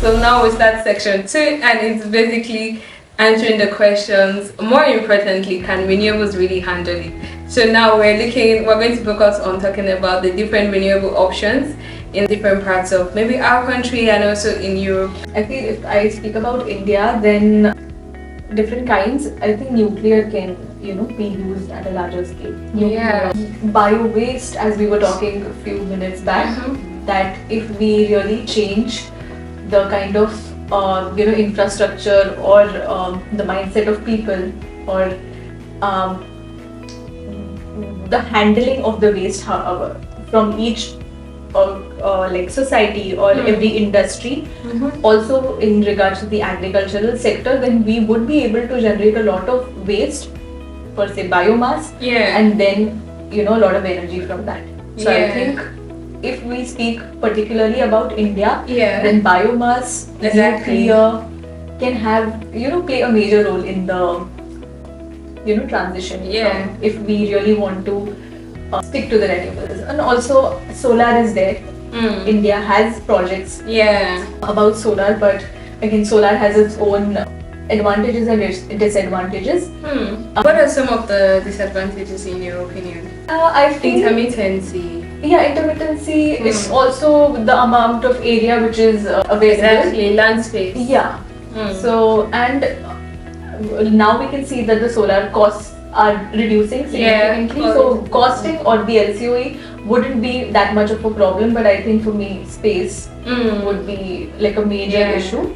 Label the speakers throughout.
Speaker 1: So now we start section 2, and it's basically answering the questions. More importantly, can renewables really handle it? So now we're going to focus on talking about the different renewable options in different parts of maybe our country and also in Europe.
Speaker 2: I feel if I speak about India, then different kinds. I think nuclear can, be used at a larger scale.
Speaker 1: Yeah.
Speaker 2: Bio waste, as we were talking a few minutes back, that if we really change the kind of infrastructure or the mindset of people or the handling of the waste, however, from each like society or every industry, also in regards to the agricultural sector, then we would be able to generate a lot of waste, per se biomass, and then a lot of energy from that. So I think if we speak particularly about India, then biomass, nuclear can have play a major role in the transition. From, if we really want to stick to the renewables, and also solar is there. India has projects about solar, but again solar has its own advantages and disadvantages.
Speaker 1: What are some of the disadvantages in your opinion?
Speaker 2: I think
Speaker 1: intermittency.
Speaker 2: Intermittency is also the amount of area which is available.
Speaker 1: Exactly, land space.
Speaker 2: So, and now we can see that the solar costs are reducing significantly. So costing or the LCOE wouldn't be that much of a problem, but I think for me space would be like a major issue.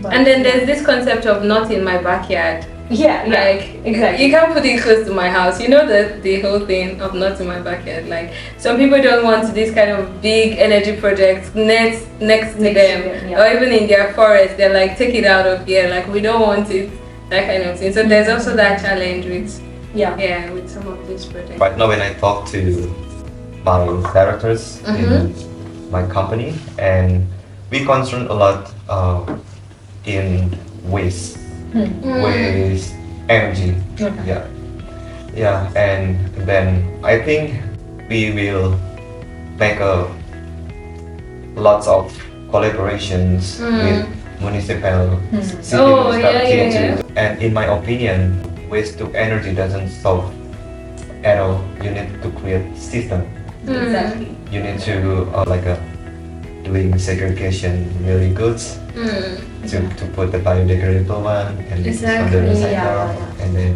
Speaker 2: But
Speaker 1: and then there's this concept of not in my backyard.
Speaker 2: Exactly.
Speaker 1: You can't put it close to my house. The whole thing of not in my backyard. Like some people don't want this kind of big energy projects next to them, or even in their forest. They're like, take it out of here. Like we don't want it. That kind of thing. So there's also that challenge with with some of these projects.
Speaker 3: Right now, when I talk to my directors in my company, and we concern a lot in waste, waste, energy. And then I think we will make lots of collaborations with municipal city and in my opinion, waste to energy doesn't solve at all. You need to create system.
Speaker 2: Exactly.
Speaker 3: You need to doing segregation really good to put the biodegradable one and this on the recycle and then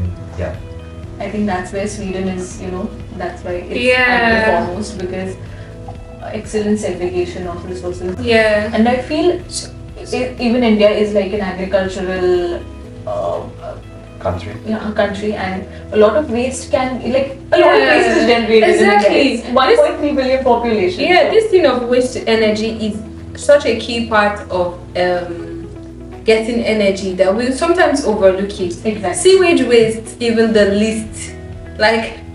Speaker 2: I think that's where Sweden is, that's why it's at the foremost, because excellent segregation of resources. And I feel even India is like an agricultural country, and a lot of waste can a lot of waste is generated.
Speaker 1: Exactly.
Speaker 2: In India. It's 1.3 billion population.
Speaker 1: This thing of waste to energy is such a key part of getting energy that we sometimes overlook it.
Speaker 2: Exactly.
Speaker 1: Sewage waste, even the least,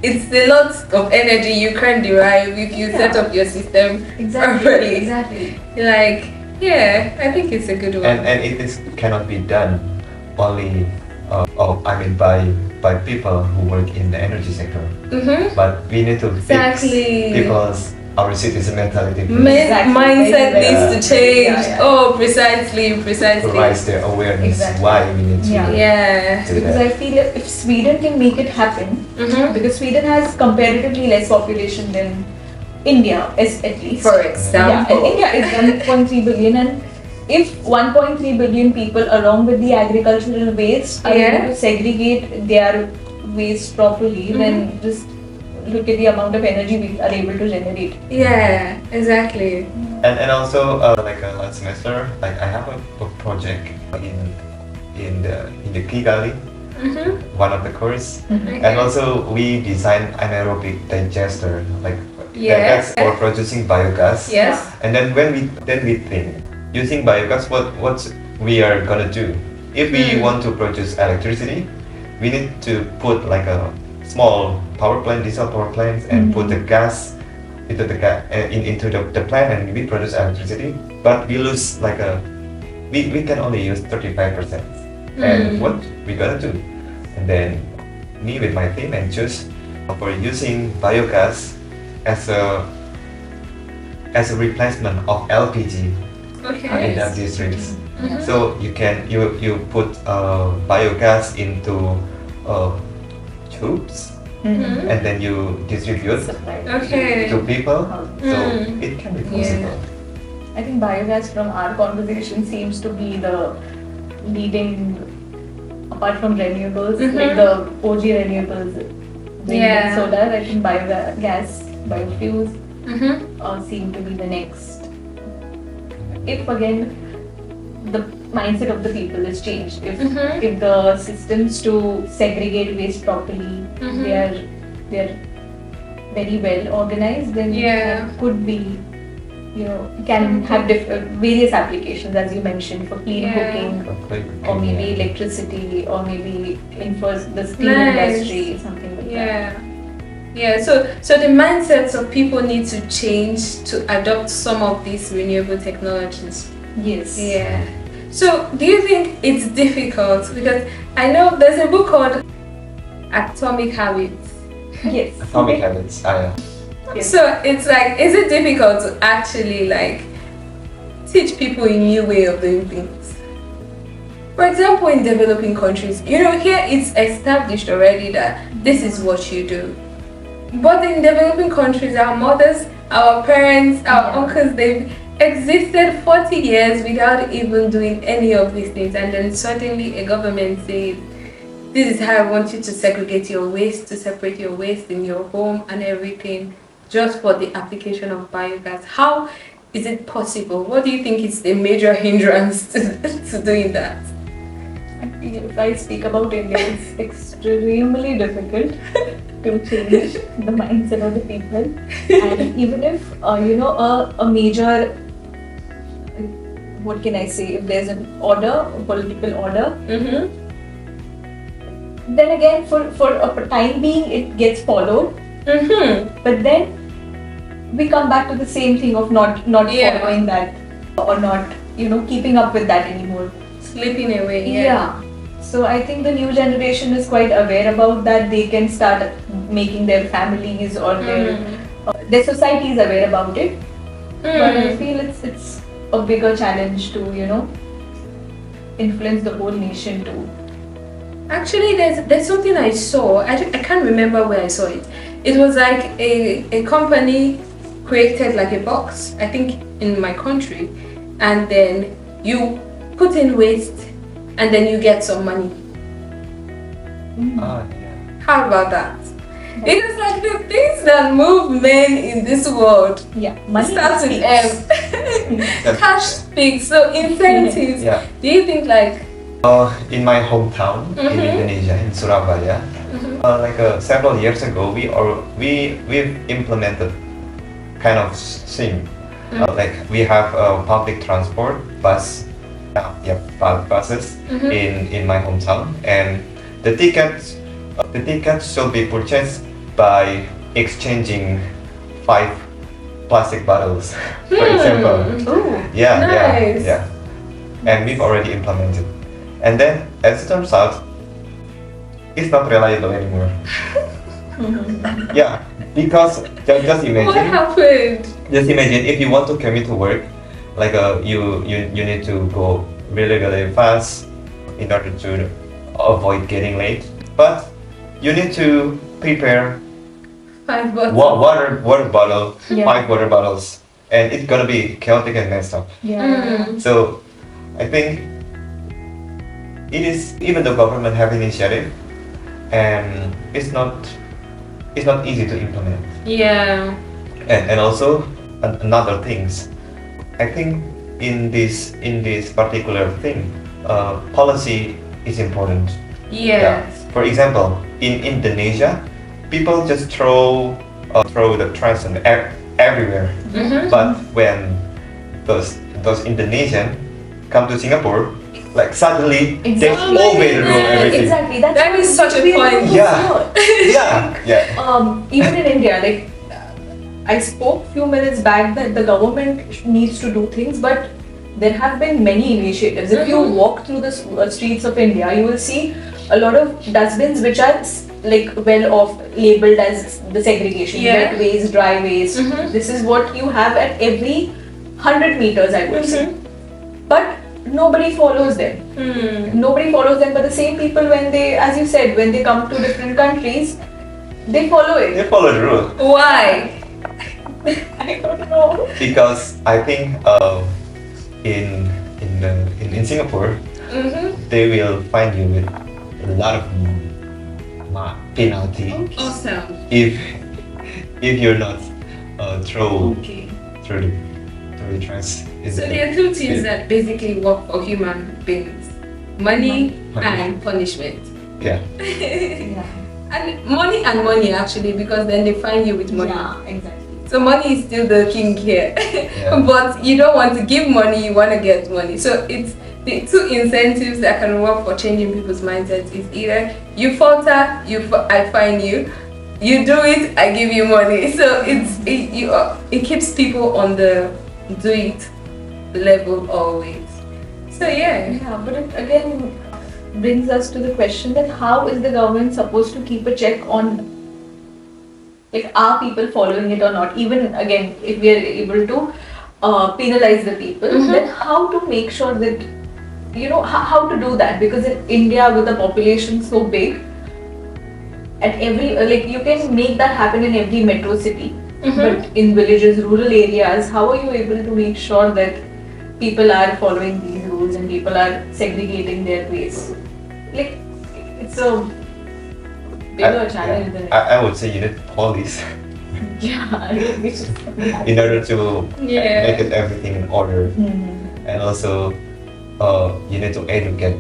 Speaker 1: it's a lot of energy you can derive if you set up your system properly.
Speaker 2: Exactly.
Speaker 1: I think it's a good one.
Speaker 3: And it cannot be done only by people who work in the energy sector. But we need to fix our citizen mentality.
Speaker 1: Mindset needs to change. Precisely.
Speaker 3: To raise their awareness why we need to do that.
Speaker 2: Because I feel if Sweden can make it happen, because Sweden has comparatively less population than India, at least.
Speaker 1: For example.
Speaker 2: And India is 1.3 billion, and if 1.3 billion people along with the agricultural waste are able to segregate their waste properly, then just look at the amount of energy we are able to generate.
Speaker 1: Exactly.
Speaker 3: And also last semester, I have a project in the Kigali, one of the course, and also we designed anaerobic digester, that's for producing biogas. And then when we think using biogas, what we are gonna do? If we want to produce electricity, we need to put a small power plant, diesel power plants, and put the gas into the plant, and we produce electricity. But we lose we can only use 35%. And what we gonna do? And then me with my team and choose for using biogas as a replacement of LPG.
Speaker 1: Okay.
Speaker 3: in that districts. So you put biogas into tubes and then you distribute
Speaker 1: Okay.
Speaker 3: to people. So
Speaker 1: Mm.
Speaker 3: it can be possible.
Speaker 2: I think biogas from our conversation seems to be the leading, apart from renewables, like the OG renewables, wind and solar. I think biogas, biofuels seem to be the next. If again the mindset of the people is changed, if the systems to segregate waste properly, they are very well organized, then that could be, can have various applications, as you mentioned, for clean cooking, or maybe electricity, or maybe the steel industry, something like that.
Speaker 1: Yeah, so the mindsets of people need to change to adopt some of these renewable technologies.
Speaker 2: Yes.
Speaker 1: Yeah. So do you think it's difficult? Because I know there's a book called Atomic Habits.
Speaker 2: Yes.
Speaker 3: Atomic Habits.
Speaker 2: Yes.
Speaker 1: So it's like, is it difficult to actually like teach people a new way of doing things? For example, in developing countries, here it's established already that this is what you do. But in developing countries, our mothers, our parents, our uncles, they've existed 40 years without even doing any of these things, and then suddenly a government says, this is how I want you to segregate your waste, to separate your waste in your home and everything, just for the application of biogas. How is it possible? What do you think is the major hindrance to doing that?
Speaker 2: If I speak about India, it's extremely difficult to change the mindset of the people. And even if, a major, what can I say, if there's an order, a political order, then again, for a time being, it gets followed. But then we come back to the same thing of not following that, or not, keeping up with that anymore.
Speaker 1: Slipping away.
Speaker 2: Yeah. So I think the new generation is quite aware about that. They can start making their families or their society is aware about it. But I feel it's a bigger challenge to influence the whole nation too.
Speaker 1: Actually, there's something I saw. I can't remember where I saw it. It was like a company created like a box, I think in my country, and then you put in waste and then you get some money. How about that? It is like the things that move men in this world.
Speaker 2: Money
Speaker 1: starts with M. Cash speaks. So incentives. Do you think like?
Speaker 3: In my hometown in Indonesia, in Surabaya, several years ago, we've implemented kind of thing. We have public transport buses in my hometown, and the tickets should be purchased by exchanging 5 plastic bottles, for example.
Speaker 1: Nice.
Speaker 3: And we've already implemented. And then, as it turns out, it's not reliable anymore. Because just imagine.
Speaker 1: What happened?
Speaker 3: Just imagine if you want to commute to work, you need to go really fast in order to avoid getting late. But you need to prepare
Speaker 1: 5 bottles.
Speaker 3: water bottle, 5 water bottles, and it's gonna be chaotic and messed up. So I think it is, even the government have initiative, and it's not easy to implement. And also another things, I think in this particular thing, policy is important. For example, in Indonesia, people just throw the trash everywhere. But when those Indonesian come to Singapore, suddenly they overthrow everything.
Speaker 2: Exactly.
Speaker 1: That is such a point.
Speaker 2: Even in India, I spoke few minutes back that the government needs to do things, but there have been many initiatives. If you walk through the streets of India, you will see a lot of dustbins which are well off labeled as the segregation, wet waste, dry waste. This is what you have at every 100 meters, I would say. but nobody follows them. Nobody follows them, but the same people, when they, as you said, when they come to different countries, they follow it.
Speaker 3: They follow the rule.
Speaker 1: Why?
Speaker 2: I don't know.
Speaker 3: Because I think in Singapore, they will find you with a lot of penalty
Speaker 1: Awesome.
Speaker 3: if you're not throw
Speaker 1: Okay.
Speaker 3: through the trash.
Speaker 1: So there are two things that basically work for human beings: money and punishment.
Speaker 3: Yeah.
Speaker 2: Yeah.
Speaker 1: And money actually, because then they find you with money.
Speaker 2: Yeah, exactly.
Speaker 1: So money is still the king here.
Speaker 3: Yeah.
Speaker 1: But you don't want to give money, you want to get money. So it's the two incentives that can work for changing people's mindsets is either you falter, I fine you. You do it, I give you money. So it keeps people on the do it level always. So yeah.
Speaker 2: Yeah, but it again brings us to the question that how is the government supposed to keep a check on, like, are people following it or not? Even again, if we are able to penalize the people, then how to make sure that, you know, how to do that? Because in India, with a population so big, at every like you can make that happen in every metro city, but in villages, rural areas, how are you able to make sure that people are following these rules and people are segregating their waste? Like, it's a bigger challenge than
Speaker 3: I would say you need police
Speaker 2: yeah, we should
Speaker 3: in order to
Speaker 1: Yeah.
Speaker 3: make it everything in order, and also you need to educate.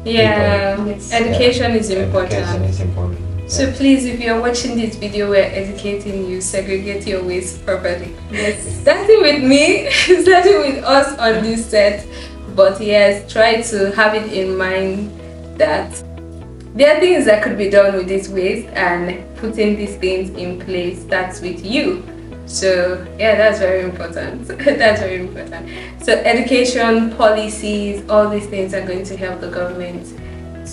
Speaker 1: Yeah.
Speaker 2: Yes.
Speaker 1: Education is important.
Speaker 3: Education is important.
Speaker 1: So please, if you're watching this video, we're educating you, segregate your waste properly.
Speaker 2: Yes.
Speaker 1: Starting with me, starting with us on this set. But yes, try to have it in mind that there are things that could be done with this waste, and putting these things in place starts with you. So yeah, that's very important. That's very important. So education, policies, all these things are going to help the government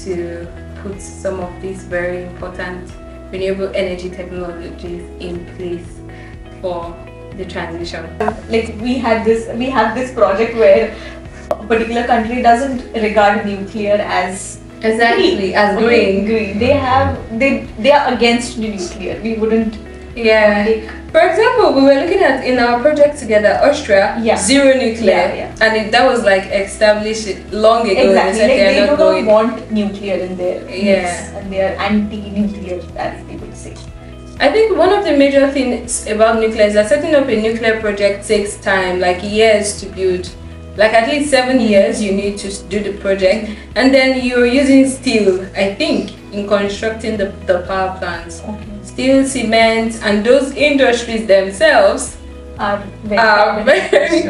Speaker 1: to put some of these very important renewable energy technologies in place for the transition.
Speaker 2: Like we have this project where a particular country doesn't regard nuclear as
Speaker 1: Exactly, as green.
Speaker 2: Green. They are against nuclear. We wouldn't.
Speaker 1: Yeah. For example, we were looking at in our project together, Austria,
Speaker 2: Yeah.
Speaker 1: zero nuclear,
Speaker 2: Yeah.
Speaker 1: and that was like established long ago.
Speaker 2: Exactly.
Speaker 1: They said
Speaker 2: Like
Speaker 1: they
Speaker 2: they
Speaker 1: are
Speaker 2: do
Speaker 1: not
Speaker 2: not
Speaker 1: going.
Speaker 2: want nuclear in their
Speaker 1: Yeah.
Speaker 2: mix, and they are anti-nuclear, as people say.
Speaker 1: I think one of the major things about nuclear is that setting up a nuclear project takes time, like years to build. Like at least 7 years you need to do the project, and then you're using steel, I think, in constructing the power plants.
Speaker 2: Okay.
Speaker 1: Steel, cement, and those industries themselves
Speaker 2: Are
Speaker 1: are very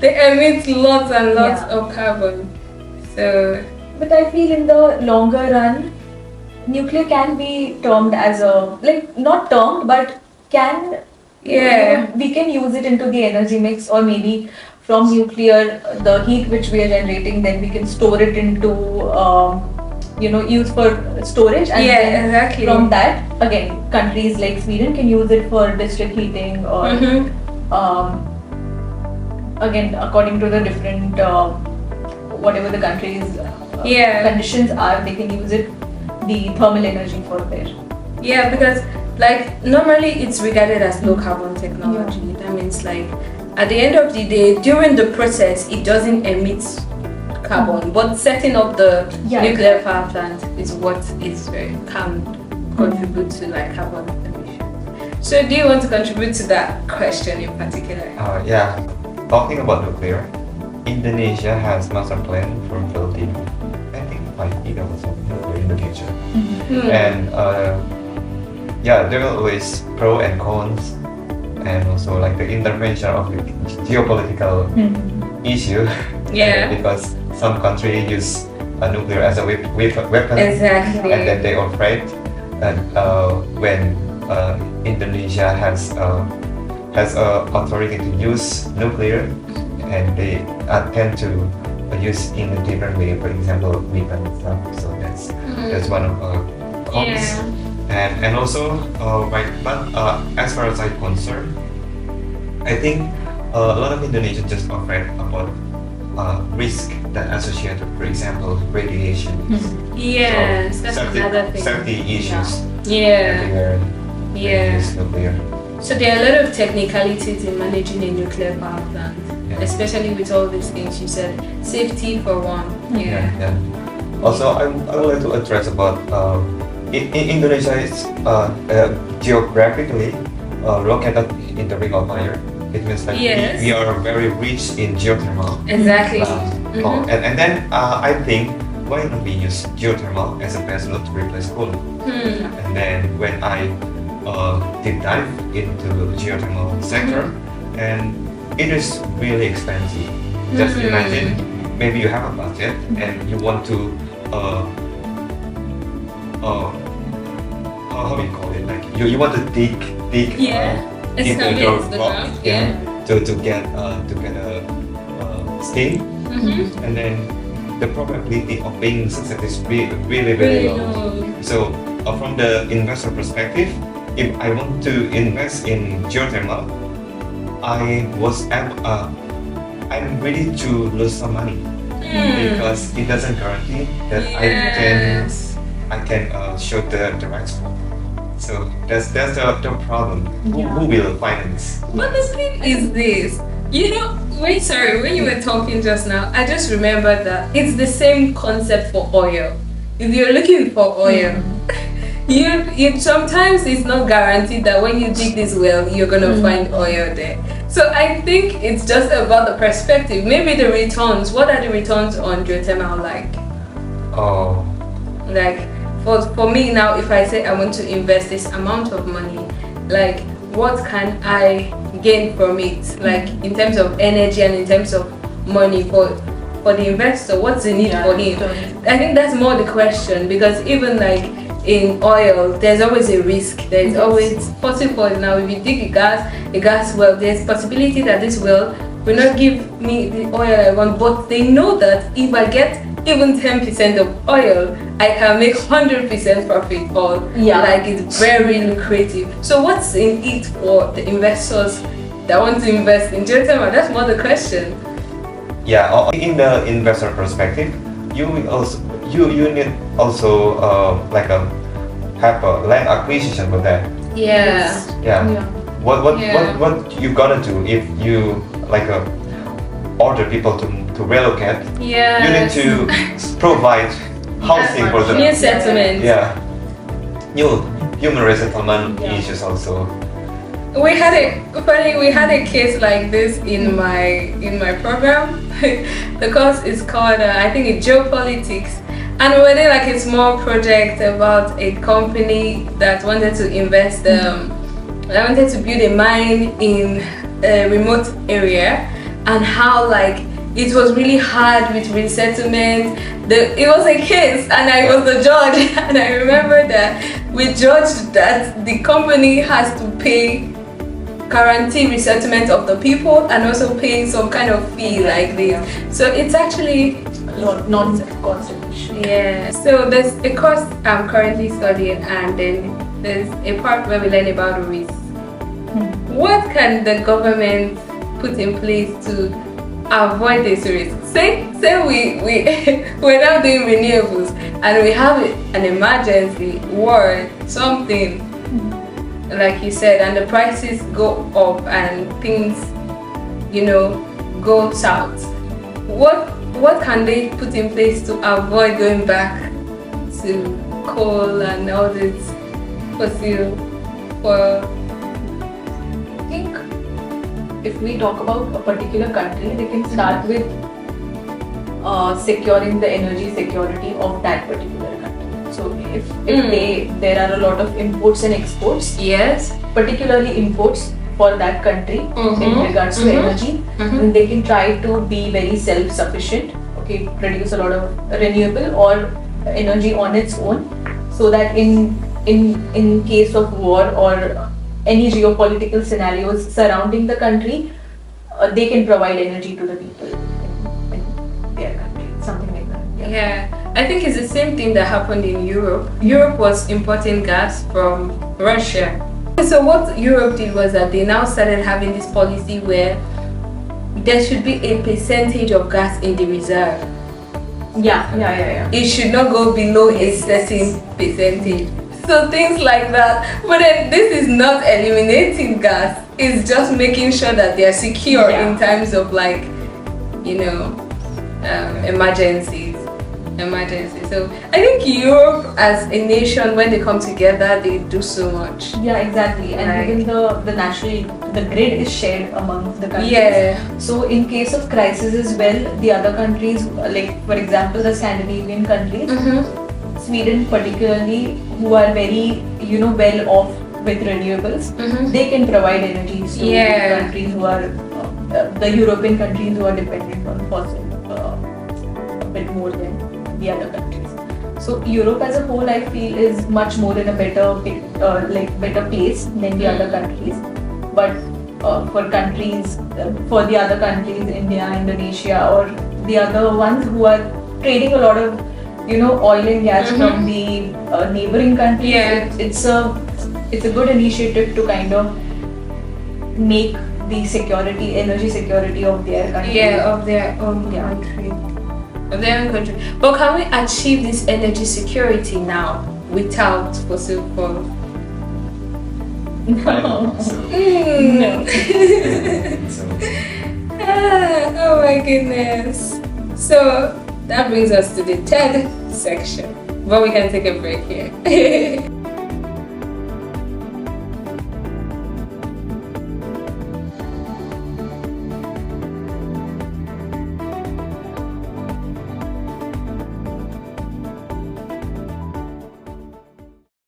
Speaker 1: they emit lots and lots
Speaker 2: Yeah.
Speaker 1: of carbon. So
Speaker 2: But I feel in the longer run, nuclear can be termed as a, like, not termed, but can,
Speaker 1: yeah.
Speaker 2: we can use it into the energy mix, or maybe from nuclear, the heat which we are generating, then we can store it into, use for storage, and
Speaker 1: Yeah,
Speaker 2: then
Speaker 1: exactly.
Speaker 2: from that, again, countries like Sweden can use it for district heating, or again, according to the different, whatever the country's
Speaker 1: Yeah.
Speaker 2: conditions are, they can use it, the thermal energy for there.
Speaker 1: Yeah, because like normally it's regarded as low carbon technology. That means like at the end of the day, during the process, it doesn't emit carbon, but setting up the nuclear power plant is what can contribute to like carbon emissions. So do you want to contribute to that question in particular?
Speaker 3: Yeah, talking about nuclear, Indonesia has master plan for building, I think, 5 gigawatts of nuclear in the future. And there are always pros and cons, and also like the intervention of the geopolitical issue.
Speaker 1: Yeah.
Speaker 3: Because some countries use nuclear as a weapon.
Speaker 1: Exactly.
Speaker 3: And then they are afraid that when Indonesia has authority to use nuclear, and they tend to use in a different way, for example, weapon stuff. So that's one of cons.
Speaker 1: Yeah.
Speaker 3: And also, as far as I'm concerned, I think a lot of Indonesians just afraid about risk that associated, for example, radiation.
Speaker 1: Yes, that's another thing.
Speaker 3: Safety issues.
Speaker 1: Yeah.
Speaker 3: Everywhere.
Speaker 1: Yeah.
Speaker 3: It's nuclear.
Speaker 1: So there are a lot of technicalities in managing a nuclear power plant, especially with all these things you said. Safety for one. Yeah.
Speaker 3: Also, I would like to address about in Indonesia is geographically located in the Ring of Fire. It means that we are very rich in geothermal.
Speaker 1: Exactly.
Speaker 3: And then I think why not we use geothermal as a base load to replace coal? And then when I deep dive into the geothermal sector, and it is really expensive. Just imagine, maybe you have a budget and you want to how do you call it? Like you want to dig into the rock to get a steam, and then the probability of being successful is really very low. So from the investor perspective, if I want to invest in geothermal, I'm ready to lose some money because it doesn't guarantee that I can show the right spot. So that's the problem. Who will finance?
Speaker 1: But the thing is this, when you were talking just now, I just remembered that it's the same concept for oil. If you're looking for oil, you sometimes it's not guaranteed that when you dig this well, you're gonna find oil there. So I think it's just about the perspective. Maybe the returns. What are the returns on geothermal like? Like for me now, if I say I want to invest this amount of money, like what can I gain from it? Like in terms of energy and in terms of money for the investor, what's the need for him? I think that's more the question, because even like in oil, there's always a risk. There's always possible. Now, if you dig a gas well, there's possibility that this well will not give me the oil I want. But they know that if I get even 10% of oil, I can make 100% profit. Or like it's very lucrative. So what's in it for the investors that want to invest in geothermal? That's more the question.
Speaker 3: Yeah, in the investor perspective, you will also you need also have a land acquisition for that. What you gonna do if you order people to relocate? You need to provide housing for them.
Speaker 1: New settlement.
Speaker 3: New human resettlement issues also.
Speaker 1: We had a case like this in my program. The course is called I think it's geopolitics, and we were doing like a small project about a company that wanted to invest. I wanted to build a mine in a remote area, and how it was really hard with resettlement. It was a case, and I was the judge, and I remember that we judged that the company has to pay guarantee resettlement of the people and also paying some kind of fee like this. So it's actually
Speaker 2: non-cost.
Speaker 1: So there's a course I'm currently studying, and then there's a part where we learn about the risk. What can the government put in place to avoid this risk? Say we're now doing renewables and we have an emergency, war, something like you said, and the prices go up and things, go south. What can they put in place to avoid going back to coal and all this fossil?
Speaker 2: I think if we talk about a particular country, they can start with securing the energy security of that particular country. So if there are a lot of imports and exports, particularly imports for that country in regards to energy, then they can try to be very self-sufficient, produce a lot of renewable or energy on its own, so that in case of war or any geopolitical scenarios surrounding the country, they can provide energy to the people in their country, something like that.
Speaker 1: I think it's the same thing that happened in Europe. Europe was importing gas from Russia. So what Europe did was that they now started having this policy where there should be a percentage of gas in the reserve.
Speaker 2: Yeah.
Speaker 1: It should not go below a certain percentage. So things like that. But then this is not eliminating gas. It's just making sure that they are secure in times of like, emergencies. So I think Europe as a nation, when they come together, they do so much.
Speaker 2: Yeah, exactly. And even the grid is shared among the countries.
Speaker 1: Yeah.
Speaker 2: So in case of crisis as well, the other countries, like for example the Scandinavian countries, Sweden particularly, who are very well off with renewables, they can provide energy to countries who are the European countries who are dependent on fossil a bit more than the other countries. So Europe as a whole, I feel, is much more in a better place than the other countries. But for the other countries, India, Indonesia, or the other ones who are trading a lot of oil and gas from the neighboring countries, it's a good initiative to kind of make the energy security of their country.
Speaker 1: Of their own country. Of their own country. But can we achieve this energy security now without fossil fuel?
Speaker 2: No.
Speaker 1: No. Oh my goodness. So that brings us to the third section. But we can take a break here.